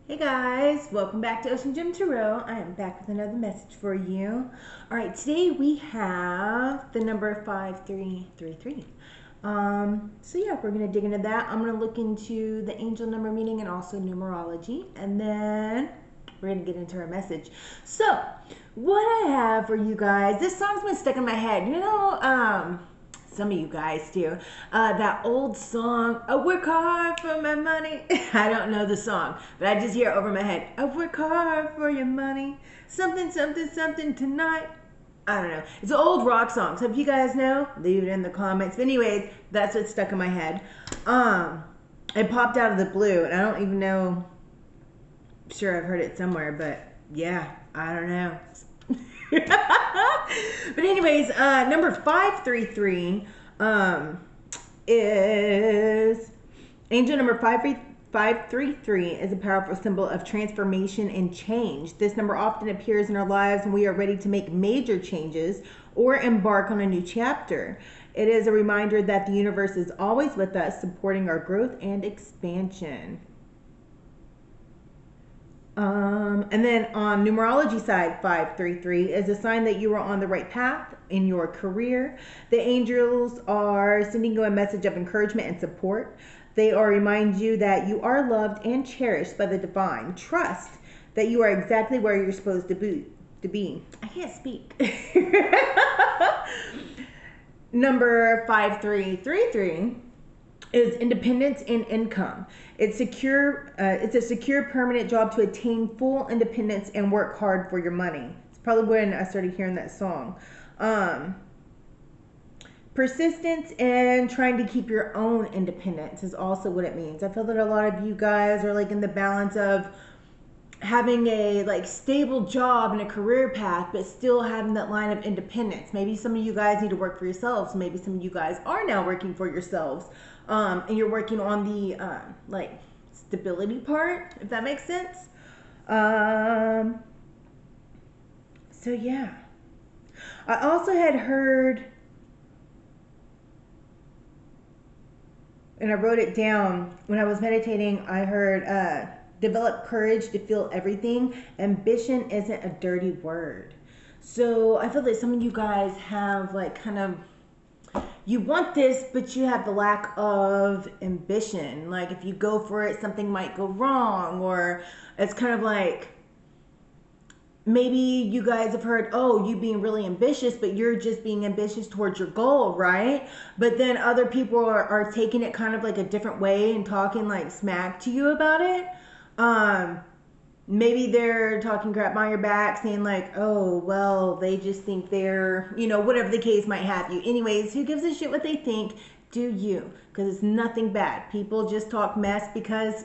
Hey guys, welcome back to OceanGemTarot. I am back with another message for you. All right, today we have the number 5333. So yeah, we're gonna dig into that. I'm gonna look into the angel number meaning and also numerology, and then we're gonna get into our message. So, what I have for you guys, this song's been stuck in my head. Some of you guys do. That old song, I work hard for my money. I don't know the song, but I just hear it over my head. I work hard for your money. Something, something, something tonight. I don't know. It's an old rock song. So if you guys know, leave it in the comments. But anyways, that's what's stuck in my head. It popped out of the blue, and I don't even know. Sure, I've heard it somewhere, but yeah, I don't know. But anyways, number 533 is angel number 533 is a powerful symbol of transformation and change. This number often appears in our lives when we are ready to make major changes or embark on a new chapter. It is a reminder that the universe is always with us, supporting our growth and expansion. And then on numerology side, 533 is a sign that you are on the right path in your career. The angels are sending you a message of encouragement and support. They are remind you that you are loved and cherished by the divine. Trust that you are exactly where you're supposed to be. I can't speak. Number 5333 is independence and income. It's a secure permanent job to attain full independence and work hard for your money. It's probably when I started hearing that song. Persistence and trying to keep your own independence is also what it means. I feel that a lot of you guys are like in the balance of having a like stable job and a career path, but still having that line of independence. Maybe some of you guys need to work for yourselves. Maybe some of you guys are now working for yourselves. And you're working on the like stability part, if that makes sense. So yeah, I also had heard, and I wrote it down when I was meditating. I heard develop courage to feel everything. Ambition isn't a dirty word. So I feel that some of you guys have like kind of, you want this, but you have the lack of ambition. Like if you go for it, something might go wrong, or it's kind of like maybe you guys have heard, oh, you being really ambitious, but you're just being ambitious towards your goal, right? But then other people are taking it kind of like a different way and talking like smack to you about it. Maybe they're talking crap on your back, saying like, oh, well, they just think they're, whatever the case might have you. Anyways, who gives a shit what they think? Do you? Because it's nothing bad. People just talk mess because,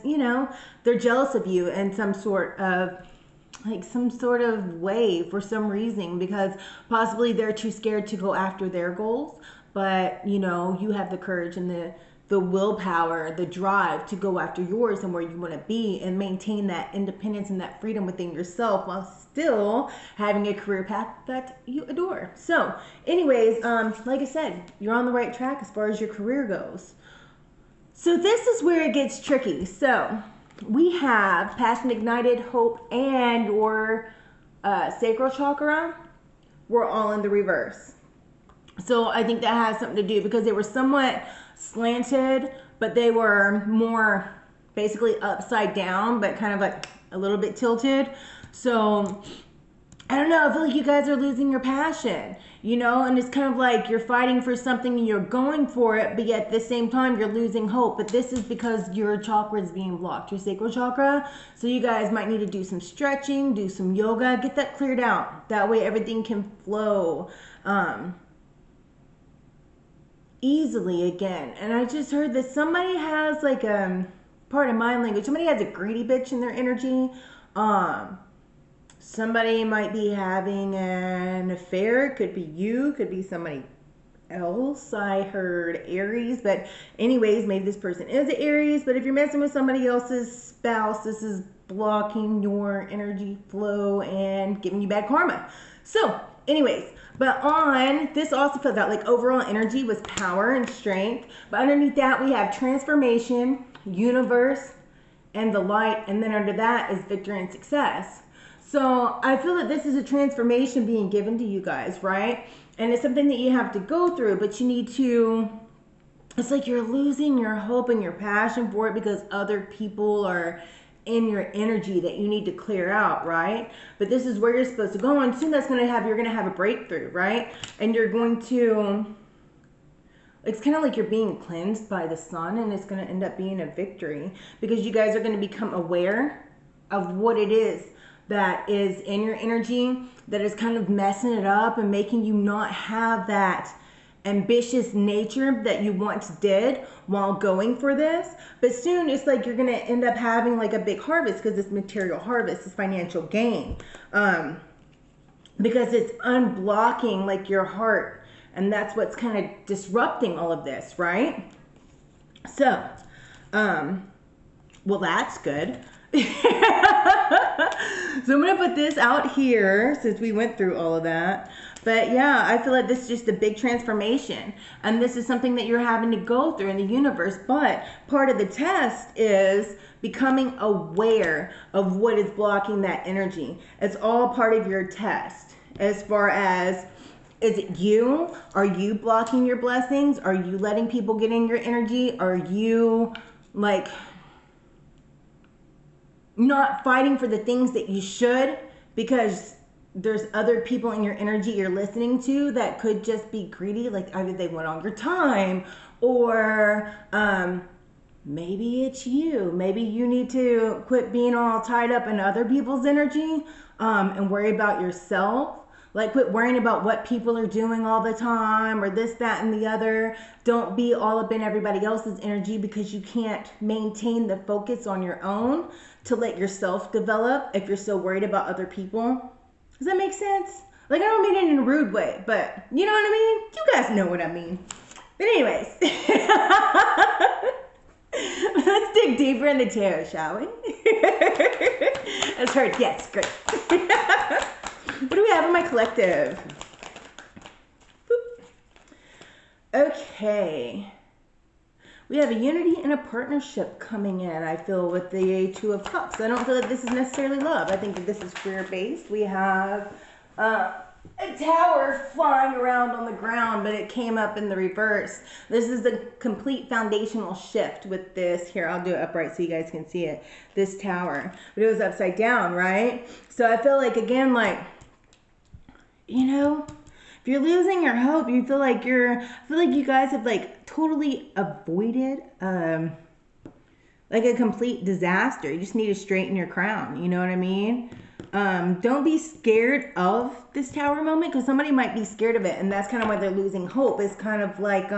they're jealous of you in some sort of way for some reason, because possibly they're too scared to go after their goals. But, you have the courage and the willpower, the drive to go after yours and where you want to be and maintain that independence and that freedom within yourself while still having a career path that you adore. So anyways, like I said, you're on the right track as far as your career goes. So this is where it gets tricky. So we have passion ignited, hope, and your sacral chakra. We're all in the reverse. So I think that has something to do because they were somewhat slanted, but they were more basically upside down, but kind of like a little bit tilted. So I don't know, I feel like you guys are losing your passion, and it's kind of like you're fighting for something and you're going for it, but yet at the same time you're losing hope. But this is because your chakra is being blocked, your sacral chakra. So you guys might need to do some stretching, do some yoga, get that cleared out. That way everything can flow easily again. And I just heard that somebody has like part of my language, somebody has a greedy bitch in their energy. Somebody might be having an affair. Could be you, could be somebody else. I heard Aries, but anyways, maybe this person is an Aries. But if you're messing with somebody else's spouse, this is blocking your energy flow and giving you bad karma. So anyways, but on this also felt that like overall energy was power and strength. But underneath that we have transformation, universe, and the light, and then under that is victory and success. So I feel that this is a transformation being given to you guys, right? And it's something that you have to go through, but you need to, it's like you're losing your hope and your passion for it because other people are in your energy that you need to clear out, right? But this is where you're supposed to go, and soon that's going to have, you're going to have a breakthrough, right? And you're going to, it's kind of like you're being cleansed by the sun, and it's going to end up being a victory because you guys are going to become aware of what it is that is in your energy that is kind of messing it up and making you not have that ambitious nature that you once did while going for this. But soon it's like you're going to end up having like a big harvest because it's material harvest, it's financial gain, because it's unblocking like your heart, and that's what's kind of disrupting all of this, right? So well, that's good. So I'm gonna put this out here since we went through all of that. But yeah, I feel like this is just a big transformation, and this is something that you're having to go through in the universe. But part of the test is becoming aware of what is blocking that energy. It's all part of your test. As far as, is it you? Are you blocking your blessings? Are you letting people get in your energy? Are you like not fighting for the things that you should because there's other people in your energy you're listening to that could just be greedy, like either they want all your time, or maybe it's you. Maybe you need to quit being all tied up in other people's energy and worry about yourself. Like, quit worrying about what people are doing all the time or this, that, and the other. Don't be all up in everybody else's energy because you can't maintain the focus on your own to let yourself develop if you're so worried about other people. Does that make sense? Like, I don't mean it in a rude way, but you know what I mean? You guys know what I mean. But anyways, let's dig deeper in the tarot, shall we? That's hurt. Yes, great. What do we have in my collective? Boop. Okay. We have a unity and a partnership coming in, I feel, with the Two of Cups. I don't feel that this is necessarily love. I think that this is career-based. We have a tower flying around on the ground, but it came up in the reverse. This is a complete foundational shift with this. Here, I'll do it upright so you guys can see it. This tower. But it was upside down, right? So I feel like, again, like, you know, if you're losing your hope, you feel like I feel like you guys have like totally avoided like a complete disaster. You just need to straighten your crown. You know what I mean? Don't be scared of this tower moment, because somebody might be scared of it, and that's kind of why they're losing hope. It's kind of like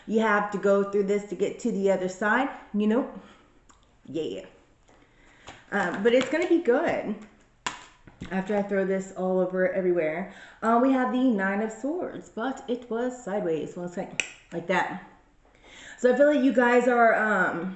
you have to go through this to get to the other side, you know? Yeah. But it's gonna be good. After I throw this all over everywhere, we have the Nine of Swords, but it was sideways. Well, it's like that. So I feel like you guys are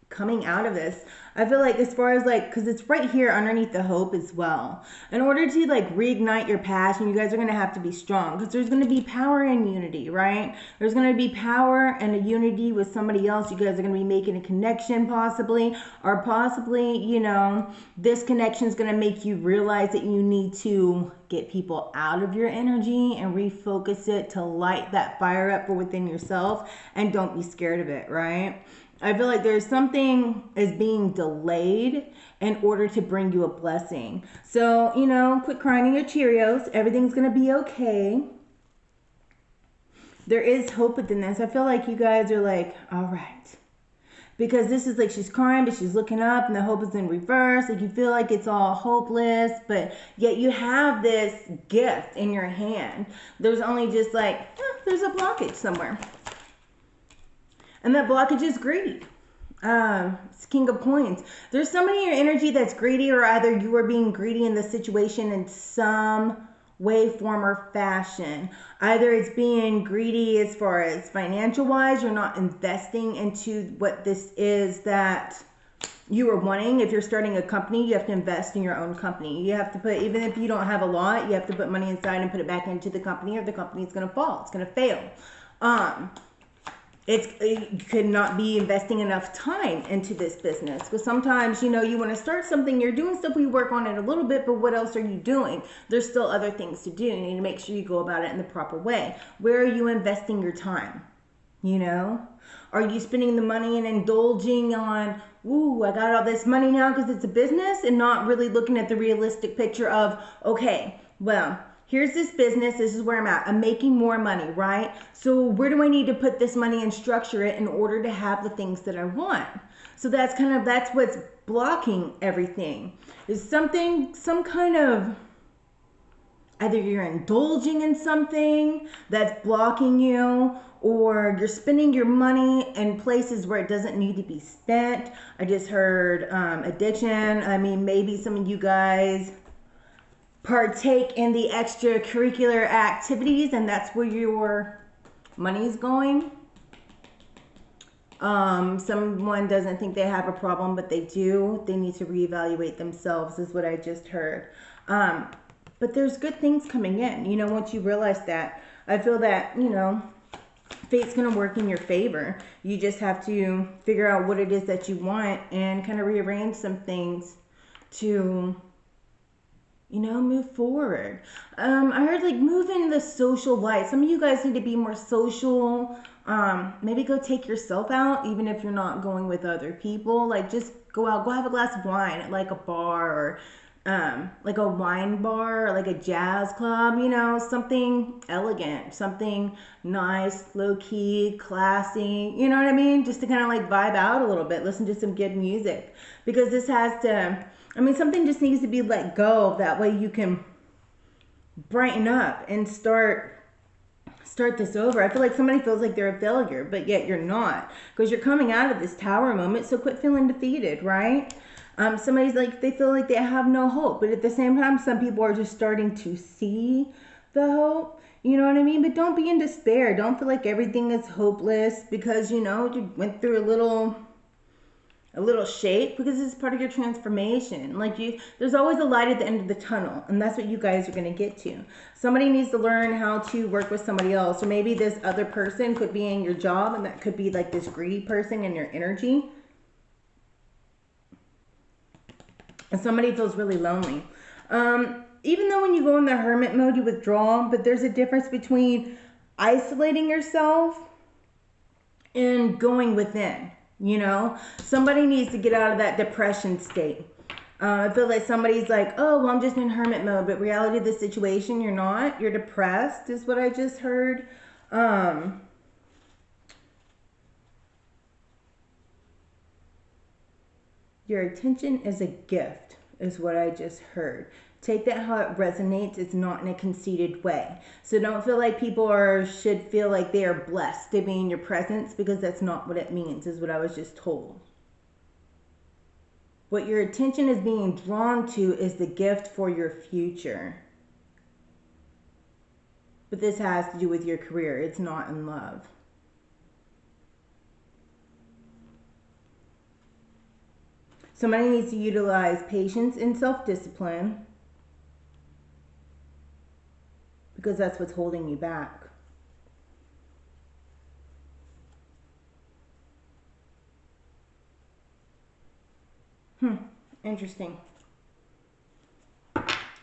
coming out of this. I feel like, as far as like, because it's right here underneath the hope as well. In order to like reignite your passion, you guys are going to have to be strong, because there's going to be power in unity, right? There's going to be power and a unity with somebody else. You guys are going to be making a connection possibly, or possibly, you know, this connection is going to make you realize that you need to get people out of your energy and refocus it to light that fire up from within yourself, and don't be scared of it, right? I feel like there's something is being delayed in order to bring you a blessing. So, you know, quit crying in your Cheerios. Everything's going to be okay. There is hope within this. I feel like you guys are like, all right. Because this is like, she's crying, but she's looking up, and the hope is in reverse. Like, you feel like it's all hopeless, but yet you have this gift in your hand. There's only just like, there's a blockage somewhere. And that blockage is greed. It's King of Coins. There's somebody in your energy that's greedy, or either you are being greedy in the situation in some way, form, or fashion. Either it's being greedy as far as financial wise, you're not investing into what this is that you are wanting. If you're starting a company, you have to invest in your own company. You have to put, even if you don't have a lot, you have to put money inside and put it back into the company, or the company is going to fall. It's going to fail. You could not be investing enough time into this business, because sometimes, you know, you want to start something, you're doing stuff, we work on it a little bit, but what else are you doing? There's still other things to do. You need to make sure you go about it in the proper way. Where are you investing your time? You know, are you spending the money and indulging on, ooh, I got all this money now because it's a business, and not really looking at the realistic picture of, okay, well, here's this business, this is where I'm at, I'm making more money, right? So where do I need to put this money and structure it in order to have the things that I want? So that's what's blocking everything, is some kind of, either you're indulging in something that's blocking you, or you're spending your money in places where it doesn't need to be spent. I just heard addiction. I mean, maybe some of you guys partake in the extracurricular activities, and that's where your money's going. Someone doesn't think they have a problem, but they do. They need to reevaluate themselves, is what I just heard. But there's good things coming in, you know, once you realize that. I feel that, you know, fate's going to work in your favor. You just have to figure out what it is that you want and kind of rearrange some things to, you know, move forward. I heard, like, move in the social light. Some of you guys need to be more social. Maybe go take yourself out, even if you're not going with other people. Like, just go out, go have a glass of wine at, like, a bar, or like a wine bar, or like a jazz club, you know, something elegant, something nice, low-key, classy, you know what I mean? Just to kind of like vibe out a little bit, listen to some good music, because this has to, I mean, something just needs to be let go. That way you can brighten up and start this over. I feel like somebody feels like they're a failure, but yet you're not, because you're coming out of this tower moment, so quit feeling defeated, right? Somebody's like, they feel like they have no hope, but at the same time, some people are just starting to see the hope, you know what I mean? But don't be in despair. Don't feel like everything is hopeless because, you know, you went through a little shake, because it's part of your transformation. Like, there's always a light at the end of the tunnel, and that's what you guys are going to get to. Somebody needs to learn how to work with somebody else, or maybe this other person could be in your job, and that could be like this greedy person in your energy. And somebody feels really lonely. Even though when you go in the hermit mode, you withdraw, but there's a difference between isolating yourself and going within, you know? Somebody needs to get out of that depression state. I feel like somebody's like, oh, well, I'm just in hermit mode, but reality of the situation, you're not. You're depressed, is what I just heard. Your attention is a gift, is what I just heard. Take that how it resonates. It's not in a conceited way. So don't feel like people should feel like they are blessed to be in your presence, because that's not what it means, is what I was just told. What your attention is being drawn to is the gift for your future. But this has to do with your career. It's not in love. Somebody needs to utilize patience and self-discipline, because that's what's holding you back. Interesting.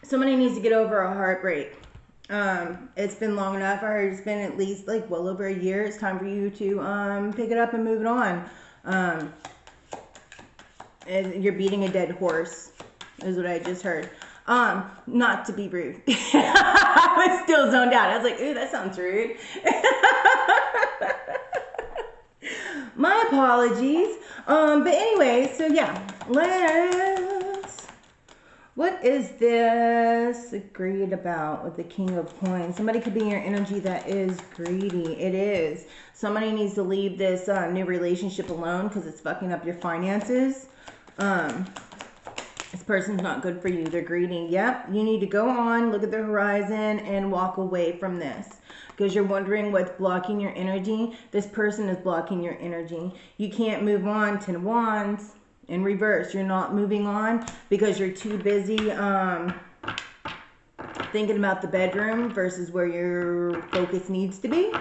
Somebody needs to get over a heartbreak. It's been long enough. I heard it's been at least like well over a year. It's time for you to pick it up and move it on. You're beating a dead horse, is what I just heard. Not to be rude. I was still zoned out. I was like, ooh, that sounds rude. My apologies. But anyway, so yeah, what is this agreed about with the King of Coins? Somebody could be in your energy that is greedy. It is. Somebody needs to leave this new relationship alone, because it's fucking up your finances. This person's not good for you. They're greedy. Yep. You need to go on, look at the horizon, and walk away from this, because you're wondering what's blocking your energy. This person is blocking your energy. You can't move on. 10 of Wands in reverse. You're not moving on because you're too busy thinking about the bedroom versus where your focus needs to be.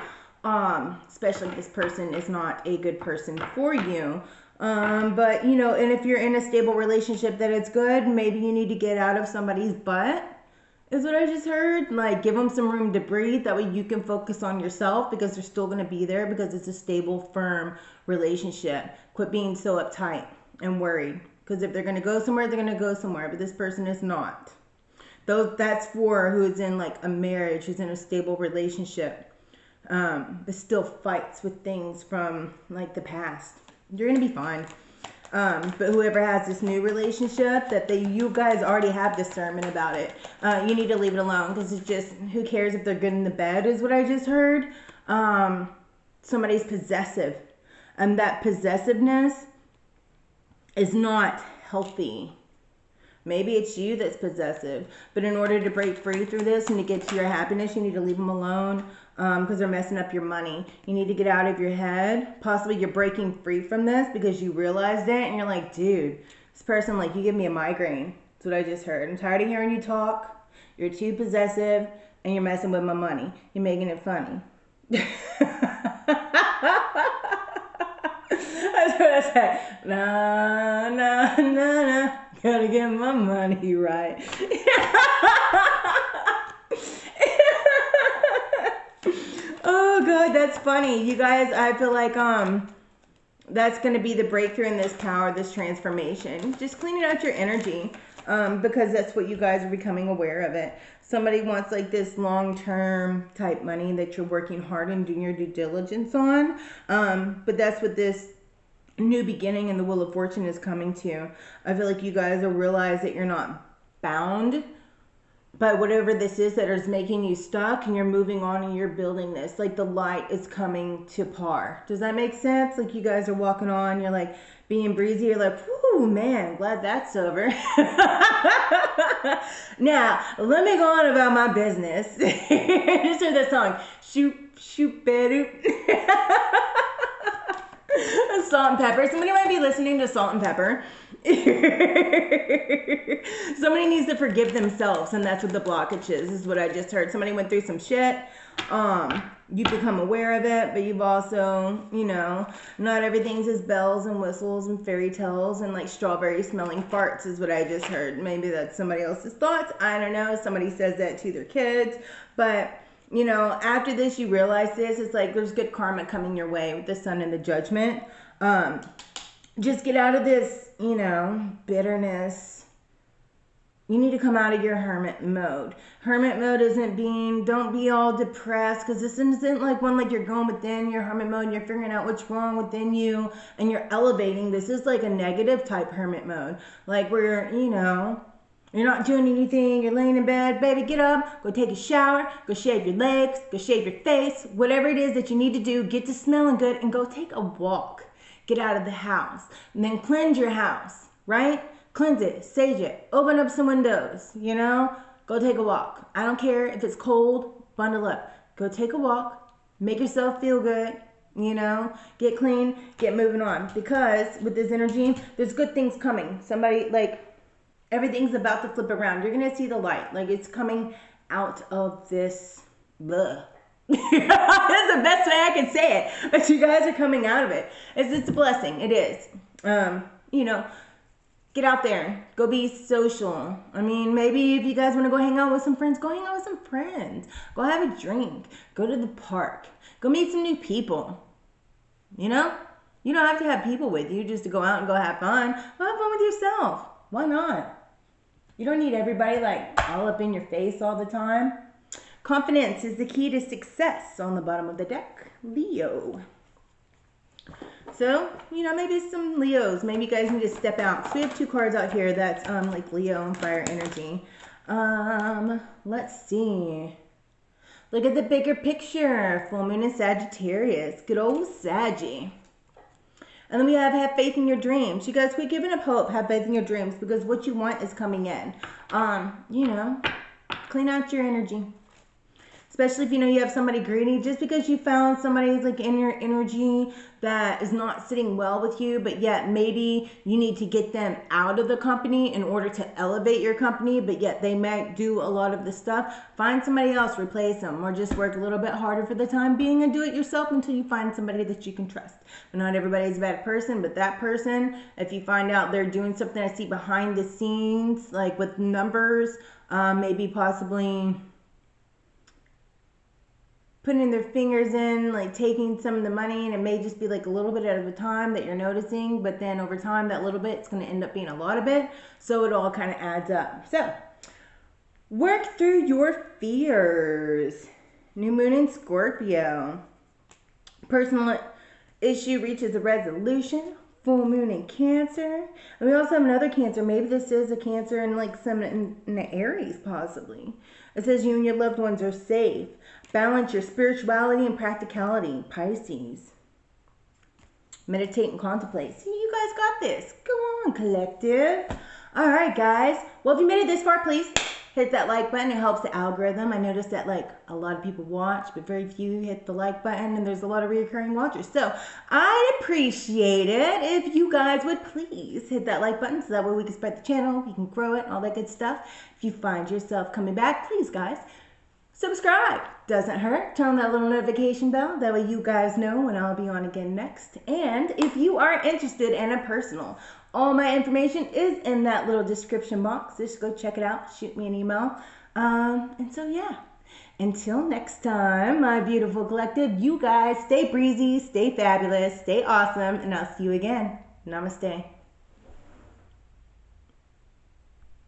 Especially if this person is not a good person for you. But, you know, and if you're in a stable relationship that it's good, maybe you need to get out of somebody's butt, is what I just heard. Like, give them some room to breathe. That way you can focus on yourself, because they're still going to be there, because it's a stable, firm relationship. Quit being so uptight and worried. Because if they're going to go somewhere, they're going to go somewhere. But this person is not. That's for who's in like a marriage, who's in a stable relationship. But still fights with things from like the past. You're gonna be fine. But whoever has this new relationship, you guys already have discernment about it. You need to leave it alone, because it's just, who cares if they're good in the bed, is what I just heard. Somebody's possessive, and that possessiveness is not healthy. Maybe it's you that's possessive, but in order to break free through this and to get to your happiness, you need to leave them alone, because they're messing up your money. You need to get out of your head. Possibly you're breaking free from this because you realized it, and you're like, dude, this person, like, you give me a migraine. That's what I just heard. I'm tired of hearing you talk. You're too possessive, and you're messing with my money. You're making it funny. That's what I said. Nah, nah, nah, nah. Gotta get my money right. Oh God, that's funny. You guys, I feel like that's gonna be the breakthrough in this power, this transformation. Just cleaning out your energy. Because that's what you guys are becoming aware of it. Somebody wants like this long-term type money that you're working hard and doing your due diligence on. But that's what this new beginning in the Wheel of Fortune is coming to. I feel like you guys will realize that you're not bound by whatever this is that is making you stuck, and you're moving on and you're building this. Like, the light is coming to par. Does that make sense? Like, you guys are walking on, you're like being breezy, you're like, whoo, man, glad that's over. Now, let me go on about my business. Just heard that song, shoot, shoot, better. Salt and pepper. Somebody might be listening to Salt and Pepper. Somebody needs to forgive themselves, and that's what the blockage is what I just heard. Somebody went through some shit. You become aware of it, but you've also, you know, not everything's just bells and whistles and fairy tales and like strawberry smelling farts is what I just heard. Maybe that's somebody else's thoughts. I don't know. Somebody says that to their kids, but you know, after this, you realize this. It's like there's good karma coming your way with the Sun and the Judgment. Just get out of this, you know, bitterness. You need to come out of your hermit mode. Hermit mode isn't don't be all depressed, because this isn't like one like you're going within your hermit mode and you're figuring out what's wrong within you and you're elevating. This is like a negative type hermit mode. Like where, you know, you're not doing anything, you're laying in bed, baby, get up, go take a shower, go shave your legs, go shave your face, whatever it is that you need to do, get to smelling good, and go take a walk. Get out of the house. And then cleanse your house, right? Cleanse it, sage it, open up some windows, you know? Go take a walk. I don't care if it's cold, bundle up. Go take a walk, make yourself feel good, you know? Get clean, get moving on. Because with this energy, there's good things coming. Somebody, like, everything's about to flip around. You're going to see the light. Like, it's coming out of this. Bleh. That's the best way I can say it. But you guys are coming out of it. It's a blessing. It is. You know, get out there. Go be social. I mean, maybe if you guys want to go hang out with some friends, go hang out with some friends. Go have a drink. Go to the park. Go meet some new people. You know? You don't have to have people with you just to go out and go have fun. Go have fun with yourself. Why not? You don't need everybody like all up in your face all the time. Confidence is the key to success on the bottom of the deck. Leo. So, you know, maybe some Leos. Maybe you guys need to step out. So we have two cards out here that's like Leo and fire energy. Let's see. Look at the bigger picture. Full moon in Sagittarius. Good old Saggy. And then we have faith in your dreams. You guys, quit giving up hope. Have faith in your dreams, because what you want is coming in. You know, clean out your energy. Especially if you know you have somebody greedy, just because you found somebody like in your energy that is not sitting well with you, but yet maybe you need to get them out of the company in order to elevate your company, but yet they might do a lot of the stuff. Find somebody else, replace them, or just work a little bit harder for the time being and do it yourself until you find somebody that you can trust. But not everybody's a bad person, but that person, if you find out they're doing something I see behind the scenes, like with numbers, maybe possibly putting their fingers in, like taking some of the money, and it may just be like a little bit at a time that you're noticing, but then over time that little bit, it's going to end up being a lot of it, so it all kind of adds up. So work through your fears. New moon in Scorpio. Personal issue reaches a resolution. Full moon in Cancer. And we also have another Cancer. Maybe this is a Cancer in like some in the Aries possibly. It says you and your loved ones are safe. Balance your spirituality and practicality. Pisces. Meditate and contemplate. See, you guys got this. Go on, collective. All right, guys. Well, if you made it this far, please hit that like button. It helps the algorithm. I noticed that like a lot of people watch, but very few hit the like button, and there's a lot of recurring watchers. So I'd appreciate it if you guys would please hit that like button so that way we can spread the channel, we can grow it, all that good stuff. If you find yourself coming back, please, guys, subscribe. Doesn't hurt. Turn on that little notification bell. That way you guys know when I'll be on again next. And if you are interested in a personal, all my information is in that little description box. Just go check it out. Shoot me an email. And so, yeah. Until next time, my beautiful collective, you guys stay breezy, stay fabulous, stay awesome, and I'll see you again. Namaste.